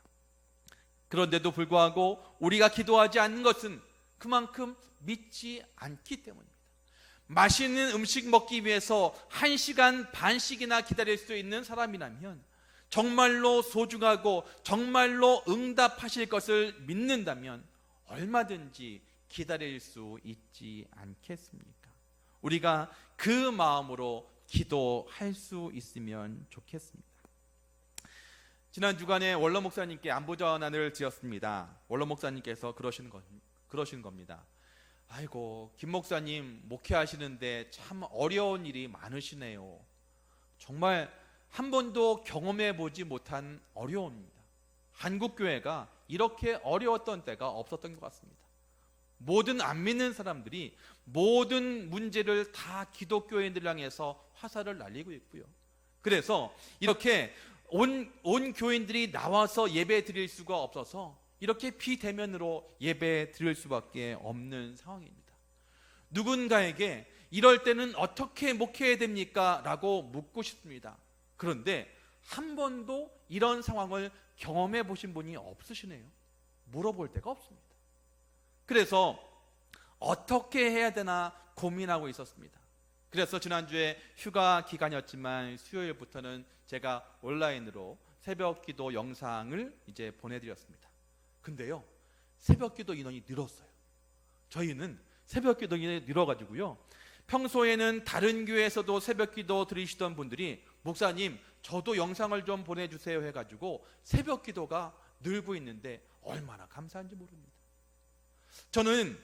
그런데도 불구하고 우리가 기도하지 않는 것은 그만큼 믿지 않기 때문입니다. 맛있는 음식 먹기 위해서 1시간 반씩이나 기다릴 수 있는 사람이라면, 정말로 소중하고 정말로 응답하실 것을 믿는다면 얼마든지 기다릴 수 있지 않겠습니까? 우리가 그 마음으로 기도할 수 있으면 좋겠습니다. 지난 주간에 원로 목사님께 안부 전환을 드렸습니다. 원로 목사님께서 그러시는 겁니다. 아이고, 김 목사님 목회하시는데 참 어려운 일이 많으시네요. 정말 한 번도 경험해 보지 못한 어려움입니다. 한국 교회가 이렇게 어려웠던 때가 없었던 것 같습니다. 모든 안 믿는 사람들이 모든 문제를 다 기독교인들 향해서 화살을 날리고 있고요. 그래서 이렇게 온 교인들이 나와서 예배 드릴 수가 없어서 이렇게 비대면으로 예배 드릴 수밖에 없는 상황입니다. 누군가에게 이럴 때는 어떻게 목회해야 됩니까? 라고 묻고 싶습니다. 그런데 한 번도 이런 상황을 경험해 보신 분이 없으시네요. 물어볼 데가 없습니다. 그래서 어떻게 해야 되나 고민하고 있었습니다. 그래서 지난주에 휴가 기간이었지만 수요일부터는 제가 온라인으로 새벽 기도 영상을 이제 보내드렸습니다. 근데요, 새벽 기도 인원이 늘었어요. 저희는 새벽 기도 인원이 늘어가지고요, 평소에는 다른 교회에서도 새벽 기도 드리시던 분들이 목사님 저도 영상을 좀 보내주세요 해가지고 새벽 기도가 늘고 있는데 얼마나 감사한지 모릅니다. 저는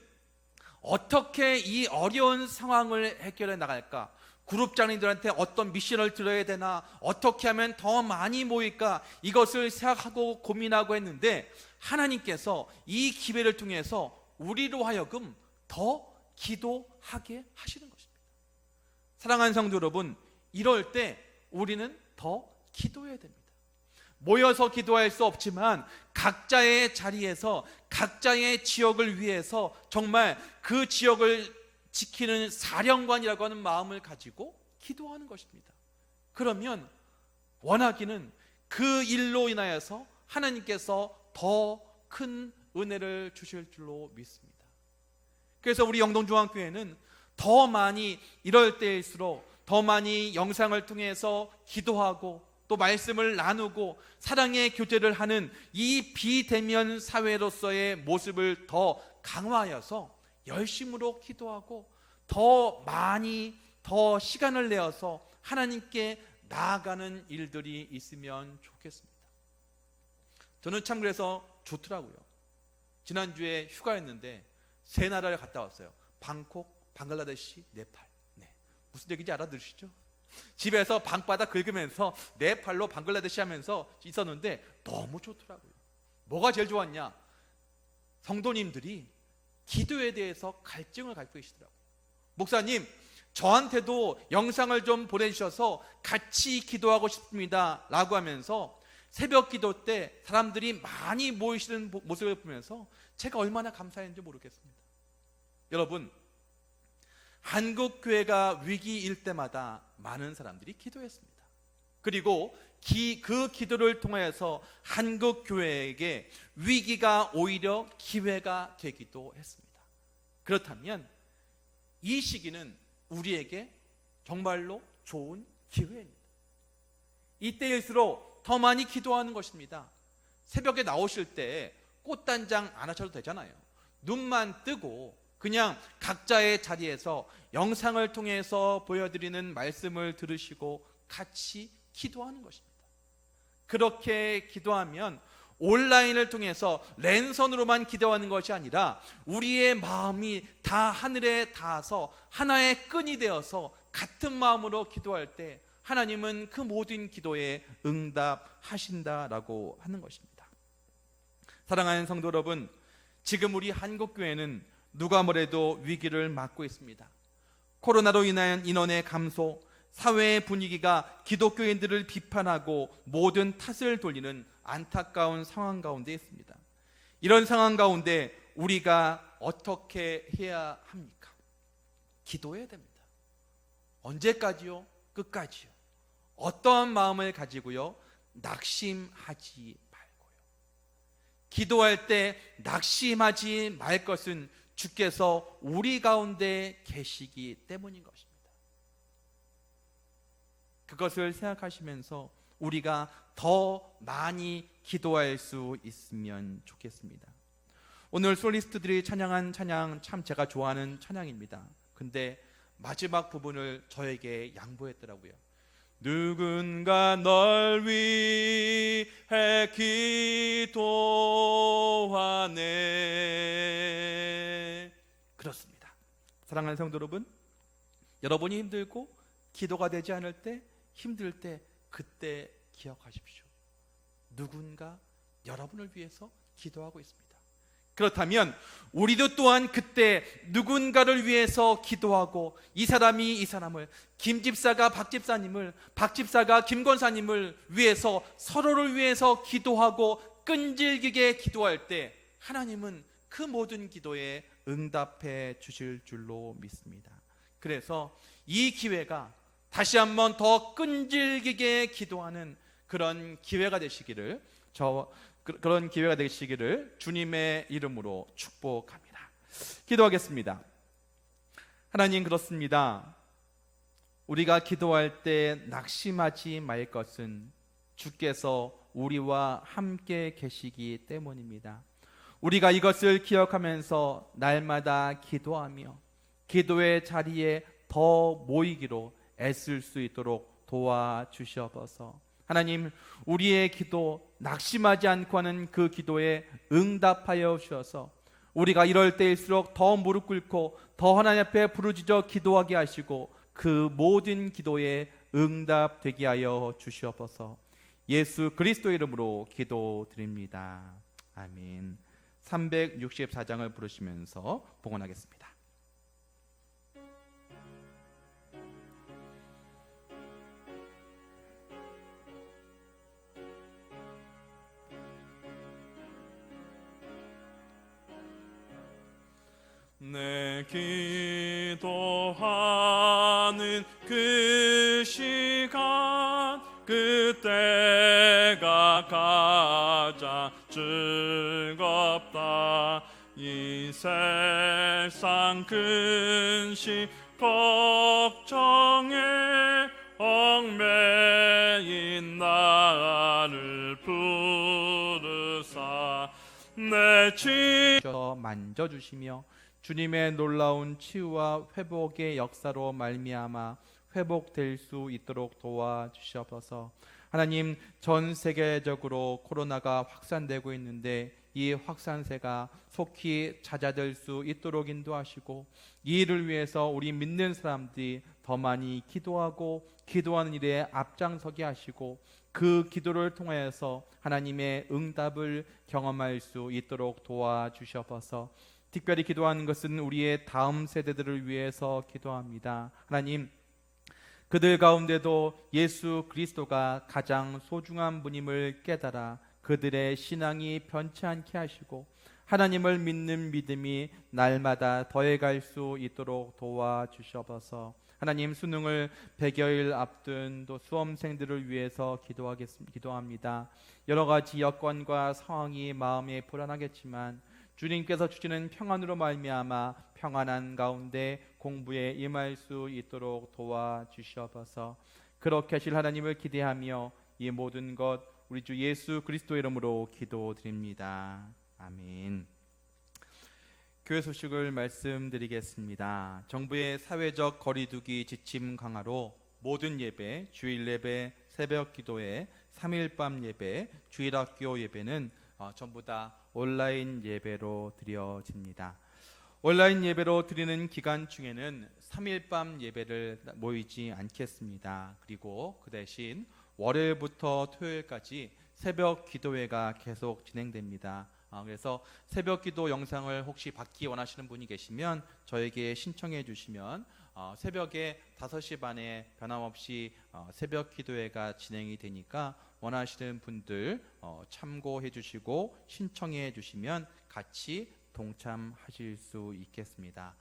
어떻게 이 어려운 상황을 해결해 나갈까, 그룹장님들한테 어떤 미션을 들어야 되나, 어떻게 하면 더 많이 모일까, 이것을 생각하고 고민하고 했는데 하나님께서 이 기회를 통해서 우리로 하여금 더 기도하게 하시는 것입니다. 사랑하는 성도 여러분, 이럴 때 우리는 더 기도해야 됩니다. 모여서 기도할 수 없지만 각자의 자리에서 각자의 지역을 위해서 정말 그 지역을 지키는 사령관이라고 하는 마음을 가지고 기도하는 것입니다. 그러면 원하기는 그 일로 인하여서 하나님께서 더 큰 은혜를 주실 줄로 믿습니다. 그래서 우리 영동중앙교회는 더 많이 이럴 때일수록 더 많이 영상을 통해서 기도하고 또 말씀을 나누고 사랑의 교제를 하는 이 비대면 사회로서의 모습을 더 강화하여서 열심으로 기도하고 더 많이 더 시간을 내어서 하나님께 나아가는 일들이 있으면 좋겠습니다. 저는 참 그래서 좋더라고요. 지난주에 휴가였는데 세 나라를 갔다 왔어요. 방콕, 방글라데시, 네팔. 무슨 얘기인지 알아들으시죠? 집에서 방바닥 긁으면서 네팔로 방글라데시 하면서 있었는데 너무 좋더라고요. 뭐가 제일 좋았냐? 성도님들이 기도에 대해서 갈증을 갖고 계시더라고요. 목사님, 저한테도 영상을 좀 보내주셔서 같이 기도하고 싶습니다 라고 하면서 새벽 기도 때 사람들이 많이 모이시는 모습을 보면서 제가 얼마나 감사했는지 모르겠습니다. 여러분, 한국 교회가 위기일 때마다 많은 사람들이 기도했습니다. 그리고 그 기도를 통해서 한국 교회에게 위기가 오히려 기회가 되기도 했습니다. 그렇다면 이 시기는 우리에게 정말로 좋은 기회입니다. 이때일수록 더 많이 기도하는 것입니다. 새벽에 나오실 때 꽃단장 안 하셔도 되잖아요. 눈만 뜨고 그냥 각자의 자리에서 영상을 통해서 보여드리는 말씀을 들으시고 같이 기도하는 것입니다. 그렇게 기도하면 온라인을 통해서 랜선으로만 기도하는 것이 아니라 우리의 마음이 다 하늘에 닿아서 하나의 끈이 되어서 같은 마음으로 기도할 때 하나님은 그 모든 기도에 응답하신다라고 하는 것입니다. 사랑하는 성도 여러분, 지금 우리 한국교회는 누가 뭐래도 위기를 맞고 있습니다. 코로나로 인한 인원의 감소, 사회의 분위기가 기독교인들을 비판하고 모든 탓을 돌리는 안타까운 상황 가운데 있습니다. 이런 상황 가운데 우리가 어떻게 해야 합니까? 기도해야 됩니다. 언제까지요? 끝까지요. 어떠한 마음을 가지고요? 낙심하지 말고요. 기도할 때 낙심하지 말 것은 주께서 우리 가운데 계시기 때문인 것입니다. 그것을 생각하시면서 우리가 더 많이 기도할 수 있으면 좋겠습니다. 오늘 솔리스트들이 찬양한 찬양 참 제가 좋아하는 찬양입니다. 근데 마지막 부분을 저에게 양보했더라고요. 누군가 널 위해 기도하네. 그렇습니다. 사랑하는 성도 여러분, 여러분이 힘들고 기도가 되지 않을 때, 힘들 때, 그때 기억하십시오. 누군가 여러분을 위해서 기도하고 있습니다. 그렇다면 우리도 또한 그때 누군가를 위해서 기도하고, 이 사람이 이 사람을, 김 집사가 박 집사님을, 박 집사가 김 권사님을 위해서, 서로를 위해서 기도하고 끈질기게 기도할 때 하나님은 그 모든 기도에 응답해 주실 줄로 믿습니다. 그래서 이 기회가 다시 한번 더 끈질기게 기도하는 그런 기회가 되시기를, 그런 기회가 되시기를 주님의 이름으로 축복합니다. 기도하겠습니다. 하나님, 그렇습니다. 우리가 기도할 때 낙심하지 말 것은 주께서 우리와 함께 계시기 때문입니다. 우리가 이것을 기억하면서 날마다 기도하며 기도의 자리에 더 모이기로 애쓸 수 있도록 도와주시옵소서. 하나님, 우리의 기도, 낙심하지 않고 하는 그 기도에 응답하여 주셔서 우리가 이럴 때일수록 더 무릎 꿇고 더 하나님 앞에 부르짖어 기도하게 하시고 그 모든 기도에 응답되게 하여 주시옵소서. 예수 그리스도의 이름으로 기도드립니다. 아멘. 364장을 부르시면서 봉헌하겠습니다. 내 기도하는 그 시간, 그때가 가장 즐겁다. 이 세상 근심 걱정에 얽매인 나를 부르사 내 만져주시며 주님의 놀라운 치유와 회복의 역사로 말미암아 회복될 수 있도록 도와주시옵소서. 하나님, 전 세계적으로 코로나가 확산되고 있는데 이 확산세가 속히 잦아들 수 있도록 인도하시고, 이 일을 위해서 우리 믿는 사람들이 더 많이 기도하고 기도하는 일에 앞장서게 하시고, 그 기도를 통하여서 하나님의 응답을 경험할 수 있도록 도와주시옵소서. 특별히 기도하는 것은 우리의 다음 세대들을 위해서 기도합니다. 하나님, 그들 가운데도 예수 그리스도가 가장 소중한 분임을 깨달아 그들의 신앙이 변치 않게 하시고 하나님을 믿는 믿음이 날마다 더해갈 수 있도록 도와주시옵소서. 하나님, 수능을 100여일 앞둔 또 수험생들을 위해서 기도합니다. 여러 가지 여건과 상황이 마음에 불안하겠지만 주님께서 주시는 평안으로 말미암아 평안한 가운데 공부에 임할 수 있도록 도와주시옵소서. 그렇게 하실 하나님을 기대하며 이 모든 것 우리 주 예수 그리스도의 이름으로 기도드립니다. 아멘. 교회 소식을 말씀드리겠습니다. 정부의 사회적 거리두기 지침 강화로 모든 예배, 주일 예배, 새벽 기도회, 3일 밤 예배, 주일학교 예배는 전부 다 온라인 예배로 드려집니다. 온라인 예배로 드리는 기간 중에는 3일 밤 예배를 모이지 않겠습니다. 그리고 그 대신 월요일부터 토요일까지 새벽 기도회가 계속 진행됩니다. 그래서 새벽 기도 영상을 혹시 받기 원하시는 분이 계시면 저에게 신청해 주시면 새벽에 5시 반에 변함없이 새벽 기도회가 진행이 되니까 원하시는 분들 참고해 주시고 신청해 주시면 같이 동참하실 수 있겠습니다.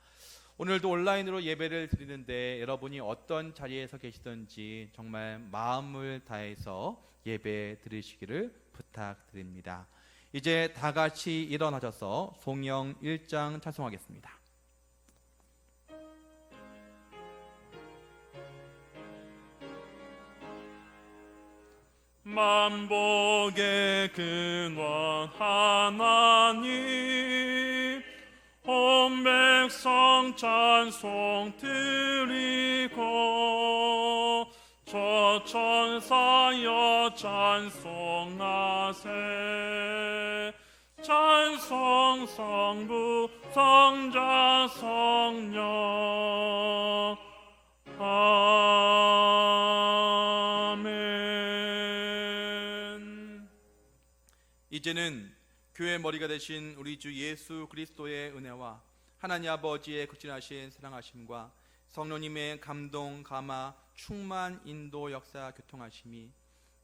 오늘도 온라인으로 예배를 드리는데 여러분이 어떤 자리에서 계시든지 정말 마음을 다해서 예배 드리시기를 부탁드립니다. 이제 다 같이 일어나셔서 송영 1장 찬송하겠습니다. 만복의 근원 하나님, 온 백성 찬송 드리고 저 천사여 찬송하세. 찬송 성부 성자 성령 아멘. 이제는 교회 머리가 되신 우리 주 예수 그리스도의 은혜와 하나님 아버지의 극진하신 사랑하심과 성령님의 감동, 감화, 충만, 인도, 역사, 교통하심이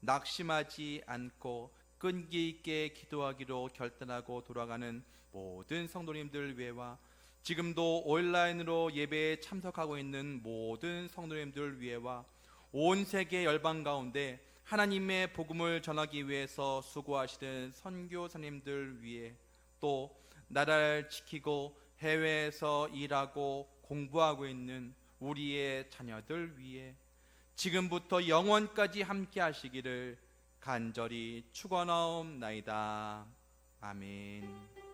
낙심하지 않고 끈기 있게 기도하기로 결단하고 돌아가는 모든 성도님들 위해와 지금도 온라인으로 예배에 참석하고 있는 모든 성도님들 위해와 온 세계 열방 가운데 하나님의 복음을 전하기 위해서 수고하시는 선교사님들 위해, 또 나라를 지키고 해외에서 일하고 공부하고 있는 우리의 자녀들 위해 지금부터 영원까지 함께 하시기를 간절히 축원하옵나이다. 아멘.